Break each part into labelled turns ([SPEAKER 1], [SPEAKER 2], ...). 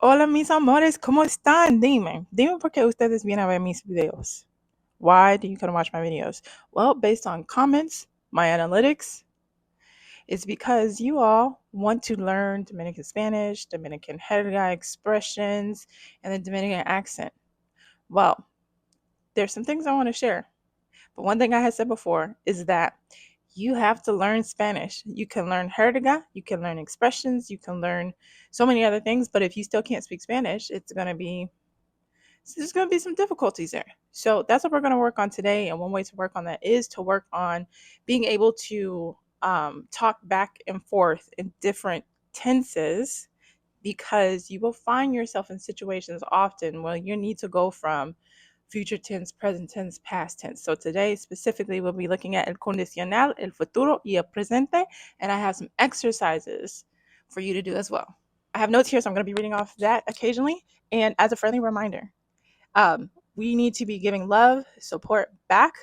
[SPEAKER 1] Hola mis amores, ¿cómo están? Dime por qué ustedes vienen a ver mis videos. Why do you come to watch my videos? Well, based on comments, my analytics, it's because you all want to learn Dominican Spanish, Dominican jerga expressions, and the Dominican accent. Well, there's some things I want to share. But one thing I had said before is that you have to learn Spanish. You can learn jerga, you can learn expressions, you can learn so many other things, but if you still can't speak Spanish, there's going to be some difficulties there. So that's what we're going to work on today. And one way to work on that is to work on being able to talk back and forth in different tenses, because you will find yourself in situations often where you need to go from future tense, present tense, past tense. So today specifically we'll be looking at el condicional, el futuro, y el presente, and I have some exercises for you to do as well. I have notes here, so I'm going to be reading off that occasionally. And as a friendly reminder, we need to be giving love, support back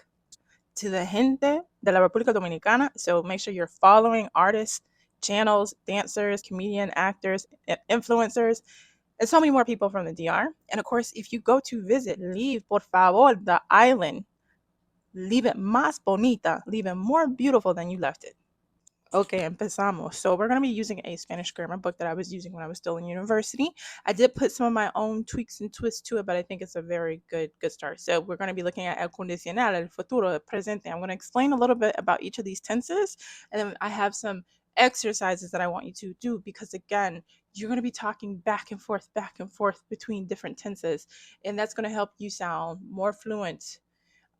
[SPEAKER 1] to the gente de la República Dominicana. So make sure you're following artists, channels, dancers, comedian, actors, influencers, and so many more people from the DR. And of course, if you go to visit, leave, por favor, the island. Leave it más bonita. Leave it more beautiful than you left it. Okay, empezamos. So we're going to be using a Spanish grammar book that I was using when I was still in university. I did put some of my own tweaks and twists to it, but I think it's a very good start. So we're going to be looking at el condicional, el futuro, el presente. I'm going to explain a little bit about each of these tenses, and then I have some exercises that I want you to do, because again, you're going to be talking back and forth between different tenses, and that's going to help you sound more fluent.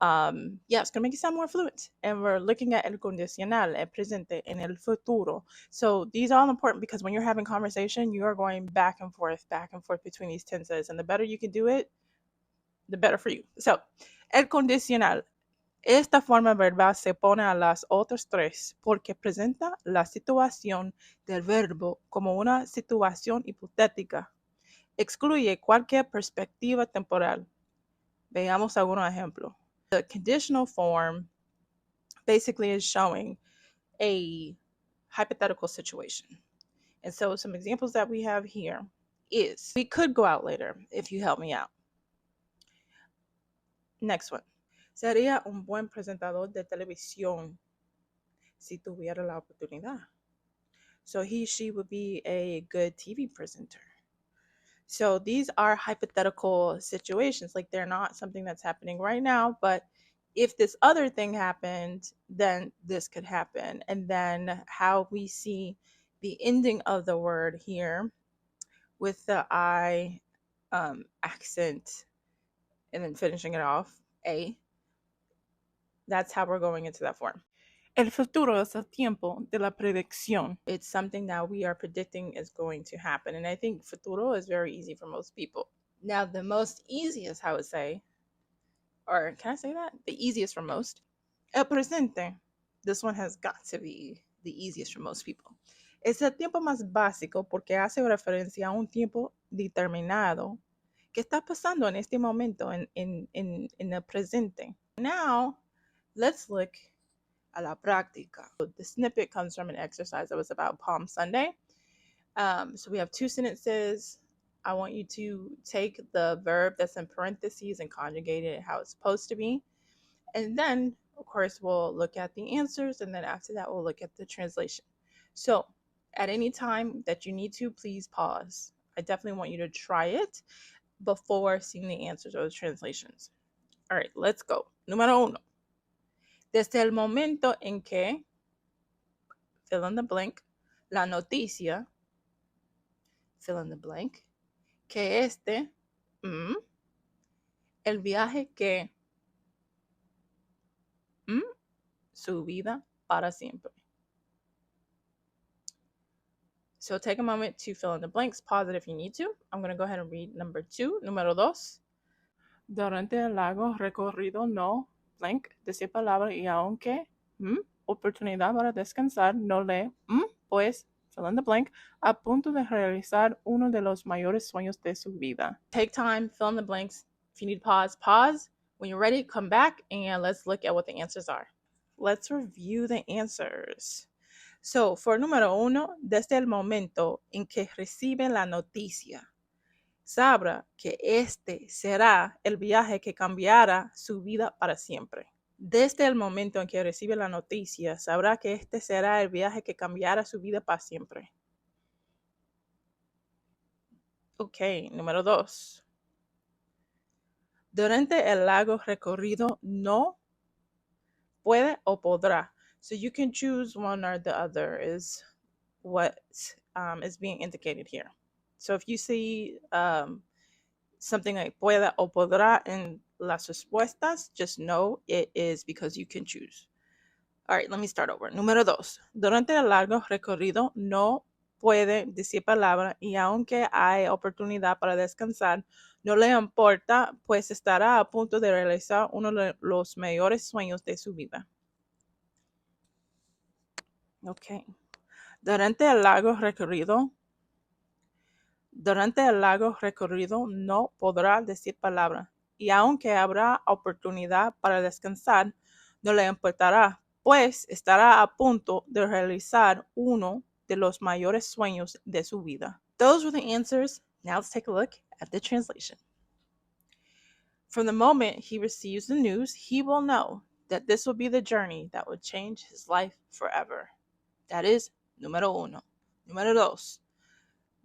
[SPEAKER 1] It's going to make you sound more fluent. And we're looking at el condicional, el presente, and el futuro. So these are all important, because when you're having conversation, you are going back and forth between these tenses. And the better you can do it, the better for you. So, el condicional. Esta forma verbal se pone a las otras tres porque presenta la situación del verbo como una situación hipotética. Excluye cualquier perspectiva temporal. Veamos algunos ejemplos. The conditional form basically is showing a hypothetical situation. And so some examples that we have here is, we could go out later if you help me out. Next one. Sería un buen presentador de televisión si tuviera la oportunidad. So he, she would be a good TV presenter. So these are hypothetical situations. Like, they're not something that's happening right now, but if this other thing happened, then this could happen. And then how we see the ending of the word here with the I accent and then finishing it off, A, that's how we're going into that form. El futuro es el tiempo de la predicción. It's something that we are predicting is going to happen. And I think futuro is very easy for most people. Now, the most easiest, I would say, or can I say that? The easiest for most. El presente. This one has got to be the easiest for most people. Es el tiempo más básico porque hace referencia a un tiempo determinado que está pasando en este momento, en el presente. Now, let's look a la práctica. The snippet comes from an exercise that was about Palm Sunday. So we have two sentences. I want you to take the verb that's in parentheses and conjugate it how it's supposed to be. And then, of course, we'll look at the answers. And then after that, we'll look at the translation. So at any time that you need to, please pause. I definitely want you to try it before seeing the answers or the translations. All right, let's go. Número uno. Desde el momento en que, fill in the blank, la noticia, fill in the blank, que este, el viaje que, su vida para siempre. So take a moment to fill in the blanks, pause it if you need to. I'm going to go ahead and read number two. Número dos. Durante el largo recorrido no, blank, decir palabra y aunque, oportunidad para descansar, no le, pues, fill in the blank, a punto de realizar uno de los mayores sueños de su vida. Take time, fill in the blanks. If you need pause, pause. When you're ready, come back and let's look at what the answers are. Let's review the answers. So, for número uno, desde el momento en que recibe la noticia. sabrá que este será el viaje que cambiará su vida para siempre. Desde el momento en que recibe la noticia, sabrá que este será el viaje que cambiará su vida para siempre. Ok, número 2. Durante el largo recorrido no puede o podrá. So you can choose one or the other is what is being indicated here. So if you see something like pueda o podrá in las respuestas, just know it is because you can choose. All right, let me start over. Número 2. Durante el largo recorrido no puede decir palabra y aunque hay oportunidad para descansar, no le importa, pues estará a punto de realizar uno de los mayores sueños de su vida. Ok. Durante el largo recorrido no podrá decir palabra y aunque habrá oportunidad para descansar, no le importará, pues estará a punto de realizar uno de los mayores sueños de su vida. Those were the answers. Now let's take a look at the translation. From the moment he receives the news, he will know that this will be the journey that will change his life forever. That is número uno. Número dos.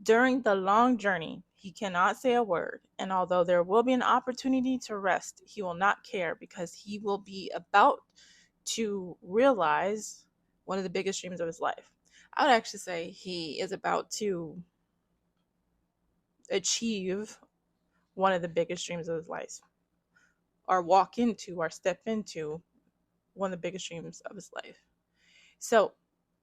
[SPEAKER 1] During the long journey, he cannot say a word, and although there will be an opportunity to rest, he will not care because he will be about to realize one of the biggest dreams of his life. I would actually say he is about to achieve one of the biggest dreams of his life, or walk into or step into one of the biggest dreams of his life. So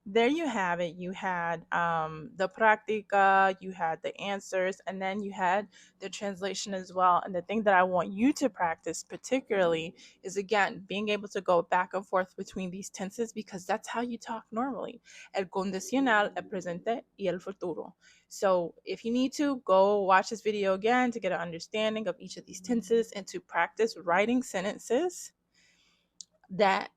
[SPEAKER 1] there you have it. You had the practica, you had the answers, and then you had the translation as well. And the thing that I want you to practice particularly is, again, being able to go back and forth between these tenses, because that's how you talk normally. El condicional, el presente, y el futuro. So if you need to, go watch this video again to get an understanding of each of these tenses and to practice writing sentences that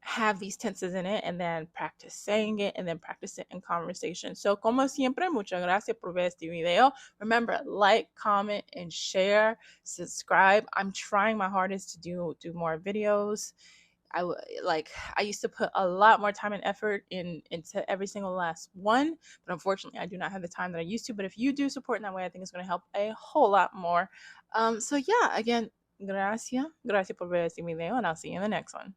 [SPEAKER 1] have these tenses in it, and then practice saying it, and then practice it in conversation. So como siempre, muchas gracias por ver este video. Remember, like, comment, and share. Subscribe. I'm trying my hardest to do more videos. I used to put a lot more time and effort into every single last one, but unfortunately I do not have the time that I used to. But if you do support in that way, I think it's going to help a whole lot more. So yeah, again, gracias por ver este video, and I'll see you in the next one.